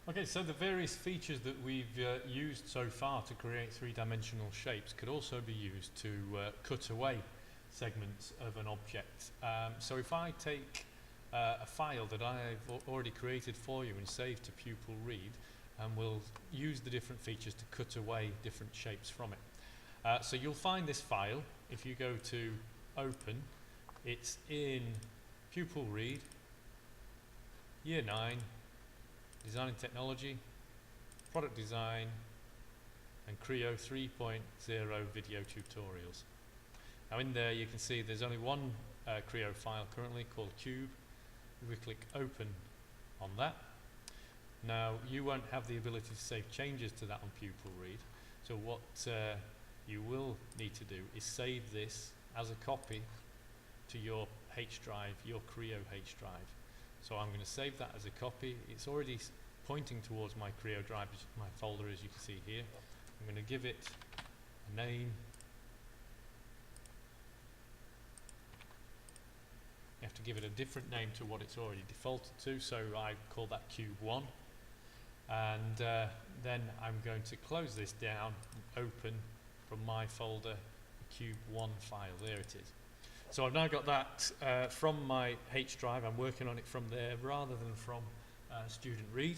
Okay, so the various features that we've used so far to create three-dimensional shapes could also be used to cut away segments of an object. So if I take a file that I've already created for you and saved to Pupil Read, and we'll use the different features to cut away different shapes from it. So you'll find this file if you go to Open. It's in Pupil Read, Year 9, Design and Technology, Product Design, and Creo 3.0 video tutorials. Now in there you can see there's only one Creo file currently called Cube. If we click Open on that, now you won't have the ability to save changes to that on Pupil Read. So what you will need to do is save this as a copy to your H drive, your Creo H drive. So I'm going to save that as a copy. It's already pointing towards my Creo drive, my folder, as you can see here. I'm going to give it a name. You have to give it a different name to what it's already defaulted to, so I call that Cube 1. And then I'm going to close this down and open from my folder the Cube 1 file. There it is. So I've now got that from my H drive. I'm working on it from there rather than from Student Read.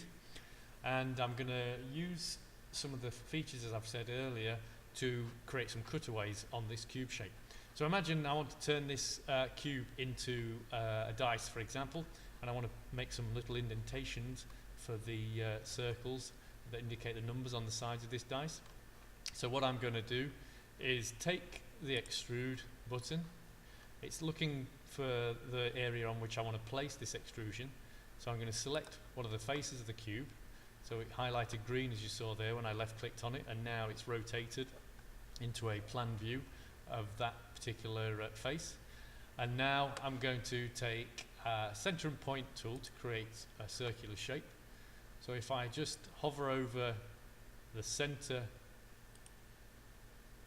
And I'm going to use some of the features, as I've said earlier, to create some cutaways on this cube shape. So imagine I want to turn this cube into a dice, for example, and I want to make some little indentations for the circles that indicate the numbers on the sides of this dice. So what I'm going to do is take the extrude button. It's looking for the area on which I want to place this extrusion. So I'm going to select one of the faces of the cube. So it highlighted green, as you saw there when I left clicked on it, and now it's rotated into a plan view of that particular face. And now I'm going to take center and point tool to create a circular shape. So if I just hover over the center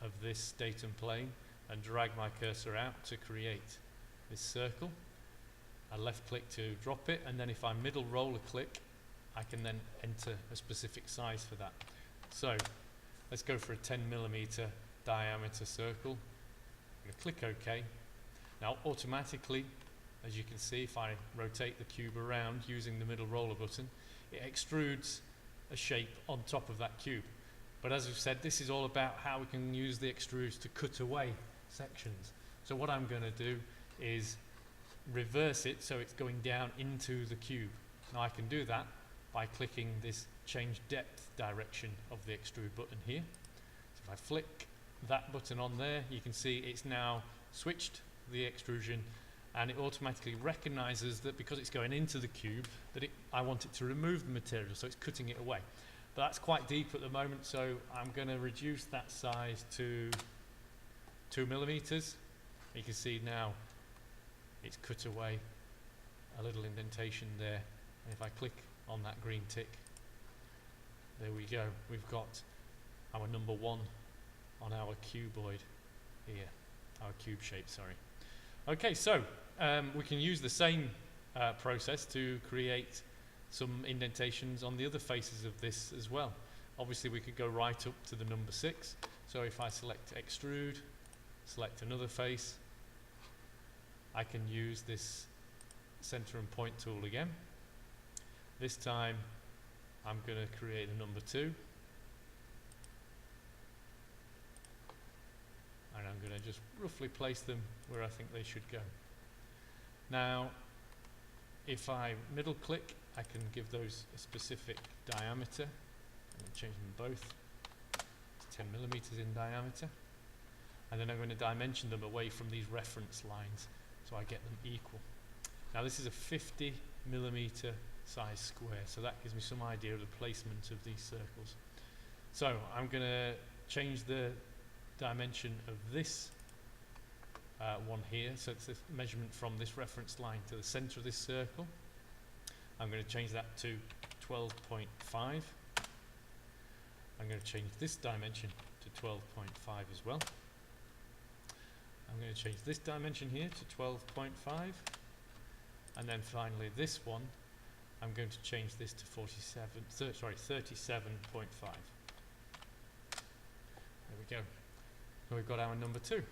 of this datum plane and drag my cursor out to create this circle, I left click to drop it, and then if I middle roller click, I can then enter a specific size for that. So let's go for a 10mm diameter circle. I'm going to click OK. Now automatically, as you can see, if I rotate the cube around using the middle roller button, it extrudes a shape on top of that cube. But as we've said, this is all about how we can use the extrudes to cut away sections. So what I'm going to do is reverse it so it's going down into the cube. Now I can do that by clicking this change depth direction of the extrude button here. So if I flick that button on there, you can see it's now switched the extrusion, and it automatically recognizes that because it's going into the cube that I want it to remove the material, so it's cutting it away. But that's quite deep at the moment, so I'm going to reduce that size to 2mm. You can see now it's cut away a little indentation there, and if I click on that green tick, there we go. We've got our number 1 on our cuboid here, our cube shape, sorry. Okay, so we can use the same process to create some indentations on the other faces of this as well. Obviously we could go right up to the number 6. So if I select extrude, select another face, I can use this center and point tool again. This time I'm going to create a number 2. And I'm going to just roughly place them where I think they should go. Now, if I middle click, I can give those a specific diameter. and change them both to 10mm in diameter. And then I'm going to dimension them away from these reference lines so I get them equal. Now this is a 50mm size square, so that gives me some idea of the placement of these circles. So I'm going to change the dimension of this one here, so it's the measurement from this reference line to the center of this circle. I'm going to change that to 12.5. I'm going to change this dimension to 12.5 as well. I'm going to change this dimension here to 12.5, and then finally this one I'm going to change this to 37.5. There we go. And we've got our number 2.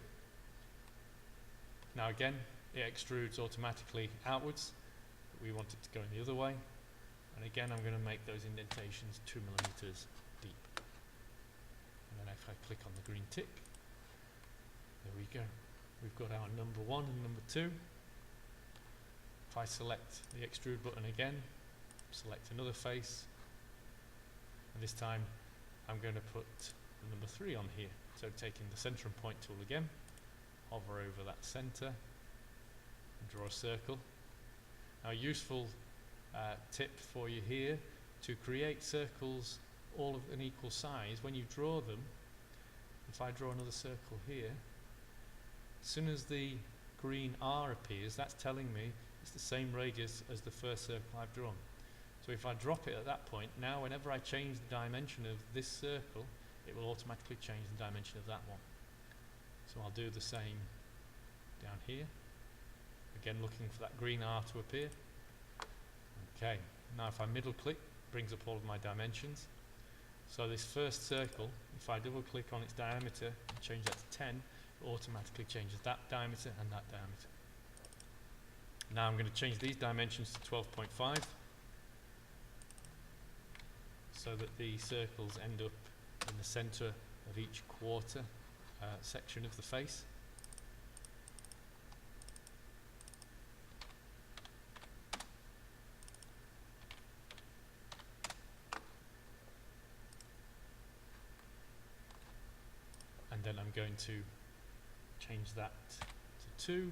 Now again, it extrudes automatically outwards, but we want it to go in the other way. And again, I'm going to make those indentations 2 millimeters deep. And then if I click on the green tick, there we go. We've got our number 1 and number 2. If I select the extrude button again, select another face, and this time I'm going to put number 3 on here. So taking the center and point tool again, hover over that center and draw a circle. Now a useful tip for you here, to create circles all of an equal size, when you draw them, if I draw another circle here, as soon as the green R appears, that's telling me it's the same radius as the first circle I've drawn. So if I drop it at that point, now whenever I change the dimension of this circle, it will automatically change the dimension of that one. So I'll do the same down here. Again, looking for that green R to appear. Okay, now if I middle click, it brings up all of my dimensions. So this first circle, if I double click on its diameter and change that to 10, it automatically changes that diameter and that diameter. Now I'm going to change these dimensions to 12.5 so that the circles end up in the center of each quarter section of the face. And then I'm going to change that to 2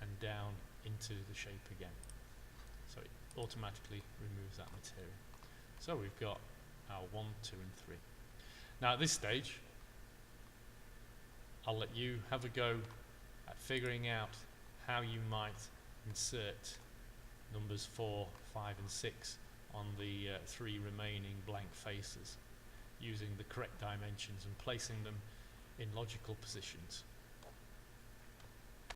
and down into the shape again. So it automatically removes that material. So we've got our 1, 2 and 3. Now at this stage, I'll let you have a go at figuring out how you might insert numbers 4, 5 and 6 on the 3 remaining blank faces using the correct dimensions and placing them in logical positions.